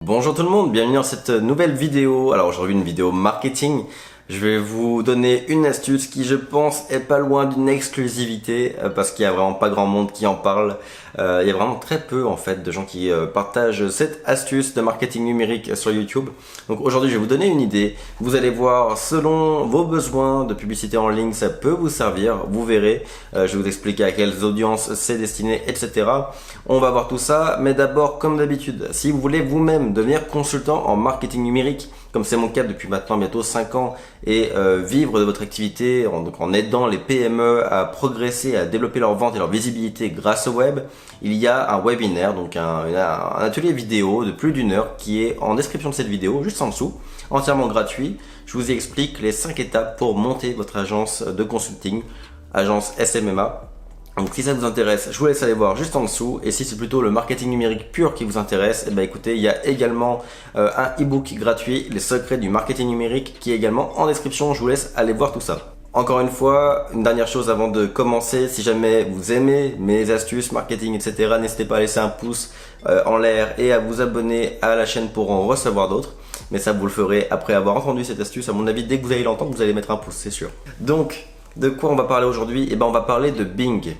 Bonjour tout le monde, bienvenue dans cette nouvelle vidéo. Alors aujourd'hui une vidéo marketing. Je vais vous donner une astuce qui je pense est pas loin d'une exclusivité parce qu'il y a vraiment pas grand monde qui en parle. Il y a vraiment très peu en fait de gens qui partagent cette astuce de marketing numérique sur YouTube. Donc aujourd'hui je vais vous donner une idée. Vous allez voir selon vos besoins de publicité en ligne ça peut vous servir. Vous verrez, je vais vous expliquer à quelles audiences c'est destiné, etc. On va voir tout ça, mais d'abord comme d'habitude, si vous voulez vous-même devenir consultant en marketing numérique, comme c'est mon cas depuis maintenant bientôt 5 ans, et vivre de votre activité en aidant les PME à progresser, à développer leur vente et leur visibilité grâce au web, il y a un webinaire, donc un atelier vidéo de plus d'1 heure qui est en description de cette vidéo, juste en dessous, entièrement gratuit. Je vous y explique les 5 étapes pour monter votre agence de consulting, agence SMMA. Donc si ça vous intéresse, je vous laisse aller voir juste en dessous. Et si c'est plutôt le marketing numérique pur qui vous intéresse, eh ben écoutez, il y a également un e-book gratuit, les secrets du marketing numérique, qui est également en description. Je vous laisse aller voir tout ça. Encore une fois, une dernière chose avant de commencer, si jamais vous aimez mes astuces, marketing, etc., n'hésitez pas à laisser un pouce en l'air et à vous abonner à la chaîne pour en recevoir d'autres. Mais ça, vous le ferez après avoir entendu cette astuce. À mon avis, dès que vous allez l'entendre, vous allez mettre un pouce, c'est sûr. Donc, de quoi on va parler aujourd'hui? Eh ben, on va parler de Bing.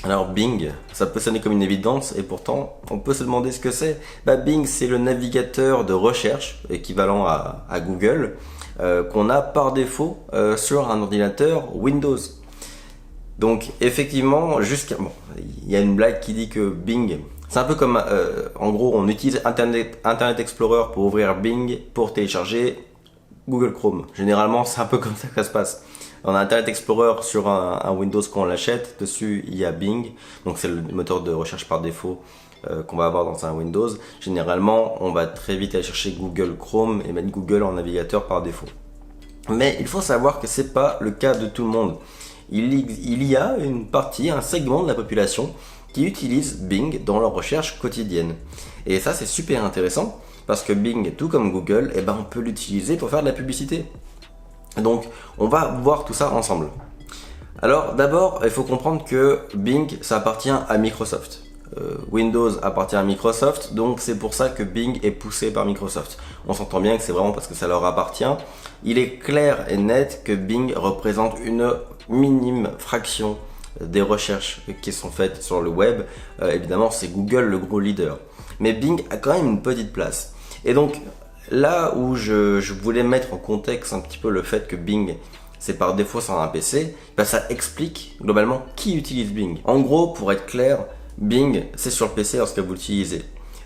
Alors Bing, ça peut sonner comme une évidence et pourtant on peut se demander ce que c'est. Bing, c'est le navigateur de recherche équivalent à Google qu'on a par défaut sur un ordinateur Windows. Donc effectivement, il y a une blague qui dit que Bing, c'est un peu comme en gros on utilise Internet Explorer pour ouvrir Bing pour télécharger Google Chrome. Généralement c'est un peu comme ça que ça se passe. On a Internet Explorer sur un Windows quand on l'achète, dessus il y a Bing, donc c'est le moteur de recherche par défaut qu'on va avoir dans un Windows. Généralement, on va très vite aller chercher Google Chrome et mettre Google en navigateur par défaut. Mais il faut savoir que c'est pas le cas de tout le monde. Il y a une partie, un segment de la population qui utilise Bing dans leur recherche quotidienne. Et ça c'est super intéressant parce que Bing, tout comme Google, on peut l'utiliser pour faire de la publicité. Donc on va voir tout ça ensemble. Alors d'abord il faut comprendre que Bing ça appartient à Microsoft. Windows appartient à Microsoft, donc c'est pour ça que Bing est poussé par Microsoft. On s'entend bien que c'est vraiment parce que ça leur appartient. Il est clair et net que Bing représente une minime fraction des recherches qui sont faites sur le web. Évidemment c'est Google le gros leader. Mais Bing a quand même une petite place. Et donc là où je voulais mettre en contexte un petit peu le fait que Bing c'est par défaut sur un PC, ça explique globalement qui utilise Bing. En gros, pour être clair, Bing c'est sur le PC lorsque vous l'utilisez.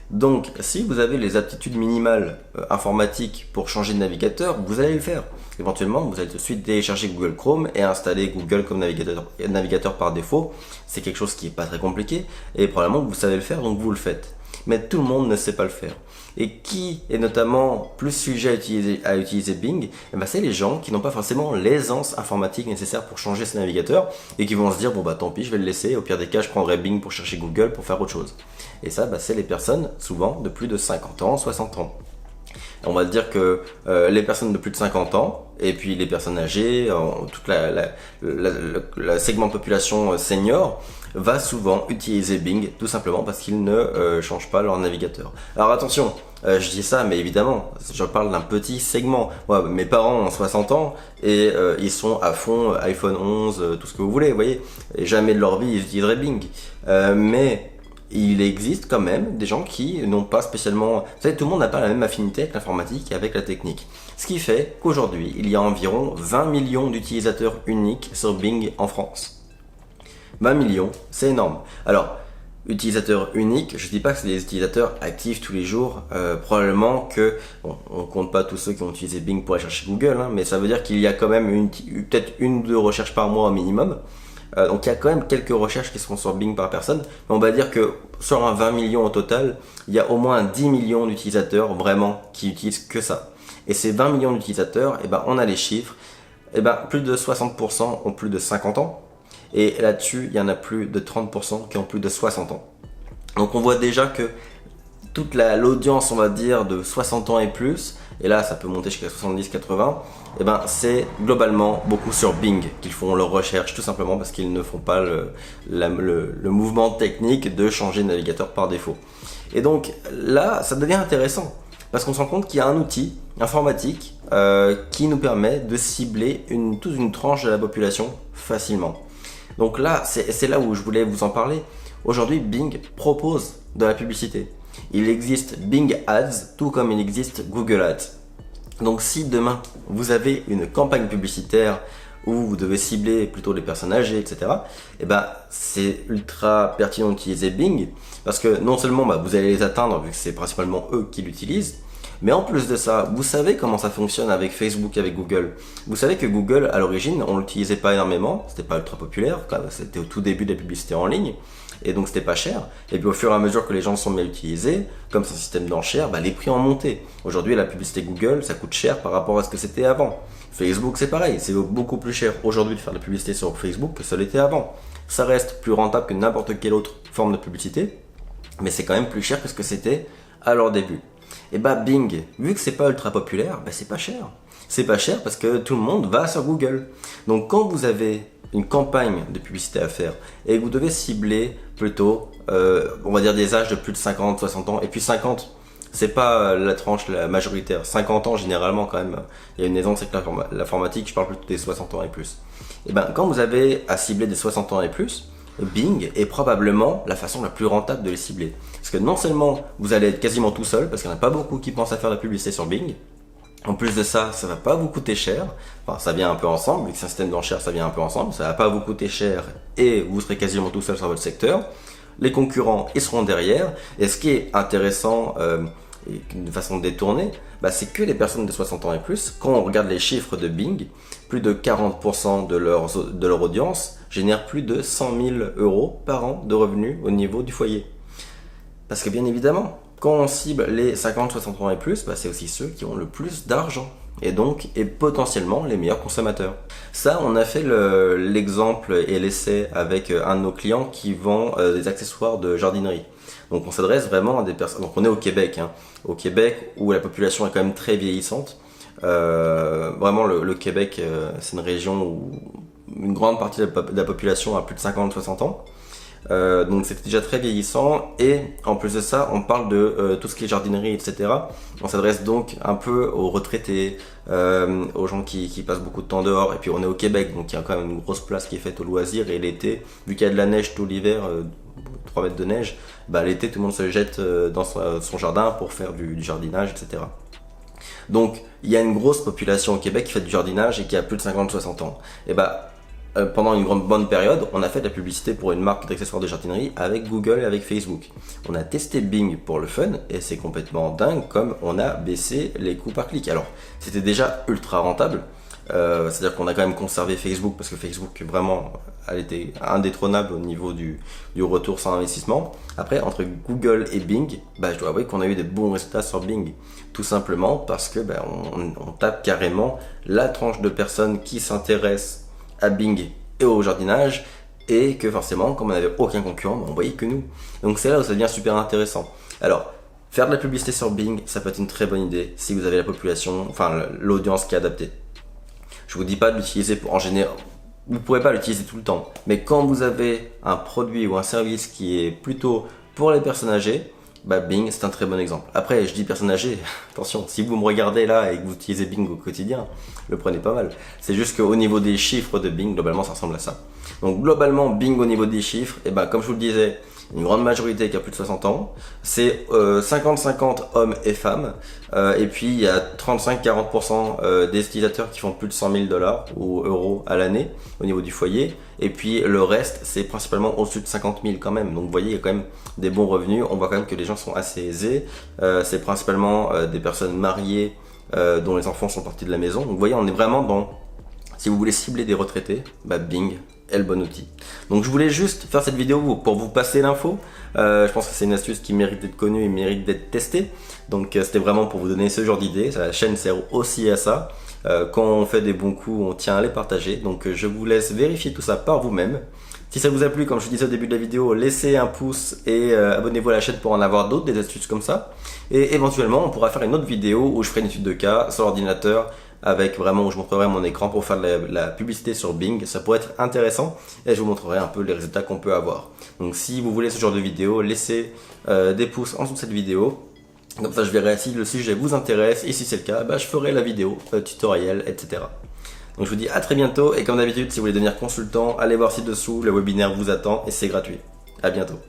Donc si vous avez les aptitudes minimales informatiques pour changer de navigateur, vous allez le faire. Éventuellement, vous allez tout de suite télécharger Google Chrome et installer Google comme navigateur par défaut. C'est quelque chose qui n'est pas très compliqué et probablement que vous savez le faire, donc vous le faites. Mais tout le monde ne sait pas le faire. Et qui est notamment plus sujet à utiliser Bing? C'est les gens qui n'ont pas forcément l'aisance informatique nécessaire pour changer ce navigateur et qui vont se dire bon tant pis je vais le laisser, au pire des cas je prendrai Bing pour chercher Google pour faire autre chose. Et ça c'est les personnes souvent de plus de 50 ans, 60 ans. On va dire que les personnes de plus de 50 ans et puis les personnes âgées, toute la segment de population senior va souvent utiliser Bing tout simplement parce qu'ils ne changent pas leur navigateur. Alors attention, je dis ça mais évidemment je parle d'un petit segment. Moi, mes parents ont 60 ans et ils sont à fond iPhone 11, tout ce que vous voulez, vous voyez, et jamais de leur vie ils utiliseraient Bing. Mais il existe quand même des gens qui n'ont pas spécialement... Vous savez, tout le monde n'a pas la même affinité avec l'informatique et avec la technique. Ce qui fait qu'aujourd'hui, il y a environ 20 millions d'utilisateurs uniques sur Bing en France. 20 millions, c'est énorme. Alors, utilisateurs uniques, je ne dis pas que c'est des utilisateurs actifs tous les jours. Probablement que... Bon, on ne compte pas tous ceux qui ont utilisé Bing pour aller chercher Google, mais ça veut dire qu'il y a quand même peut-être une ou deux recherches par mois au minimum. Donc il y a quand même quelques recherches qui seront sur Bing par personne, mais on va dire que sur un 20 millions au total, il y a au moins 10 millions d'utilisateurs vraiment qui utilisent que ça. Et ces 20 millions d'utilisateurs, on a les chiffres, plus de 60% ont plus de 50 ans, et là-dessus, il y en a plus de 30% qui ont plus de 60 ans. Donc on voit déjà que toute l'audience, on va dire, de 60 ans et plus, et là ça peut monter jusqu'à 70-80, c'est globalement beaucoup sur Bing qu'ils font leurs recherches, tout simplement parce qu'ils ne font pas le mouvement technique de changer de navigateur par défaut. Et donc là ça devient intéressant Parce qu'on se rend compte qu'il y a un outil informatique qui nous permet de cibler toute une tranche de la population facilement. Donc là, c'est là où je voulais vous en parler. Aujourd'hui, Bing propose de la publicité. Il existe Bing Ads, tout comme il existe Google Ads. Donc si demain, vous avez une campagne publicitaire où vous devez cibler plutôt les personnes âgées, etc., eh ben, c'est ultra pertinent d'utiliser Bing, parce que non seulement vous allez les atteindre, vu que c'est principalement eux qui l'utilisent, mais en plus de ça, vous savez comment ça fonctionne avec Facebook et avec Google. Vous savez que Google, à l'origine, on l'utilisait pas énormément, c'était pas ultra populaire, c'était au tout début de la publicité en ligne, et donc c'était pas cher. Et puis au fur et à mesure que les gens sont mis à l'utiliser, comme c'est un système d'enchères, les prix ont monté. Aujourd'hui, la publicité Google, ça coûte cher par rapport à ce que c'était avant. Facebook, c'est pareil, c'est beaucoup plus cher aujourd'hui de faire de la publicité sur Facebook que ça l'était avant. Ça reste plus rentable que n'importe quelle autre forme de publicité, mais c'est quand même plus cher que ce que c'était à leur début. Et Bing, vu que c'est pas ultra populaire, c'est pas cher. C'est pas cher parce que tout le monde va sur Google. Donc quand vous avez une campagne de publicité à faire et que vous devez cibler plutôt, on va dire des âges de plus de 50, 60 ans, et puis 50, c'est pas la tranche la majoritaire. 50 ans, généralement, quand même, il y a une aisance avec l'informatique, je parle plutôt des 60 ans et plus. Et quand vous avez à cibler des 60 ans et plus, Bing est probablement la façon la plus rentable de les cibler. Parce que non seulement vous allez être quasiment tout seul, parce qu'il n'y en a pas beaucoup qui pensent à faire de la publicité sur Bing, en plus de ça, ça va pas vous coûter cher, enfin ça vient un peu ensemble, vu que c'est un système d'enchères, ça vient un peu ensemble, ça va pas vous coûter cher et vous serez quasiment tout seul sur votre secteur. Les concurrents, ils seront derrière, et ce qui est intéressant, et une façon détournée, c'est que les personnes de 60 ans et plus, quand on regarde les chiffres de Bing, plus de 40% de leur audience génèrent plus de 100 000 euros par an de revenus au niveau du foyer. Parce que bien évidemment, quand on cible les 50-60 ans et plus, c'est aussi ceux qui ont le plus d'argent et donc potentiellement les meilleurs consommateurs. Ça, on a fait l'exemple et l'essai avec un de nos clients qui vend des accessoires de jardinerie. Donc on s'adresse vraiment à des personnes. Donc on est au Québec, au Québec où la population est quand même très vieillissante. Vraiment le Québec, c'est une région où une grande partie de la population a plus de 50-60 ans. Donc c'est déjà très vieillissant, et en plus de ça on parle de tout ce qui est jardinerie, etc. On s'adresse donc un peu aux retraités, aux gens qui passent beaucoup de temps dehors, et puis on est au Québec, donc il y a quand même une grosse place qui est faite au loisir, et l'été, vu qu'il y a de la neige tout l'hiver, 3 mètres de neige, l'été tout le monde se jette dans son jardin pour faire du jardinage, etc. Donc il y a une grosse population au Québec qui fait du jardinage et qui a plus de 50-60 ans. Et pendant une bonne période, on a fait de la publicité pour une marque d'accessoires de jardinerie avec Google et avec Facebook. On a testé Bing pour le fun et c'est complètement dingue comme on a baissé les coûts par clic. Alors, c'était déjà ultra rentable, c'est-à-dire qu'on a quand même conservé Facebook parce que Facebook, vraiment, elle était indétrônable au niveau du retour sans investissement. Après, entre Google et Bing, je dois avouer qu'on a eu des bons résultats sur Bing. Tout simplement parce que on tape carrément la tranche de personnes qui s'intéressent à Bing et au jardinage, et que forcément, comme on n'avait aucun concurrent, on voyait que nous. Donc c'est là où ça devient super intéressant. Alors, faire de la publicité sur Bing, ça peut être une très bonne idée si vous avez la population, enfin l'audience qui est adaptée. Je vous dis pas de l'utiliser pour en général, vous pourrez pas l'utiliser tout le temps, mais quand vous avez un produit ou un service qui est plutôt pour les personnes âgées, Bing, c'est un très bon exemple. Après, je dis personnes âgées, attention, si vous me regardez là et que vous utilisez Bing au quotidien, le prenez pas mal. C'est juste qu'au niveau des chiffres de Bing, globalement, ça ressemble à ça. Donc, globalement, Bing au niveau des chiffres, comme je vous le disais, une grande majorité qui a plus de 60 ans, c'est 50-50 hommes et femmes, et puis il y a 35-40% des utilisateurs qui font plus de 100 000 $ ou euros à l'année au niveau du foyer, et puis le reste c'est principalement au-dessus de 50 000 quand même. Donc vous voyez, il y a quand même des bons revenus, on voit quand même que les gens sont assez aisés, c'est principalement des personnes mariées dont les enfants sont partis de la maison. Donc vous voyez, on est vraiment dans, si vous voulez cibler des retraités, Bing est le bon outil. Donc je voulais juste faire cette vidéo pour vous passer l'info. Je pense que c'est une astuce qui mérite d'être connue et mérite d'être testée. Donc c'était vraiment pour vous donner ce genre d'idées. La chaîne sert aussi à ça. Quand on fait des bons coups, on tient à les partager. Donc je vous laisse vérifier tout ça par vous-même. Si ça vous a plu, comme je vous disais au début de la vidéo, laissez un pouce et abonnez-vous à la chaîne pour en avoir d'autres, des astuces comme ça. Et éventuellement, on pourra faire une autre vidéo où je ferai une étude de cas sur l'ordinateur, avec vraiment où je montrerai mon écran pour faire de la publicité sur Bing. Ça pourrait être intéressant et je vous montrerai un peu les résultats qu'on peut avoir. Donc si vous voulez ce genre de vidéo, laissez des pouces en dessous de cette vidéo. Comme ça je verrai si le sujet vous intéresse et si c'est le cas, bah, je ferai la vidéo, tutoriel, etc. Donc je vous dis à très bientôt et comme d'habitude si vous voulez devenir consultant, allez voir ci-dessous, le webinaire vous attend et c'est gratuit. À bientôt.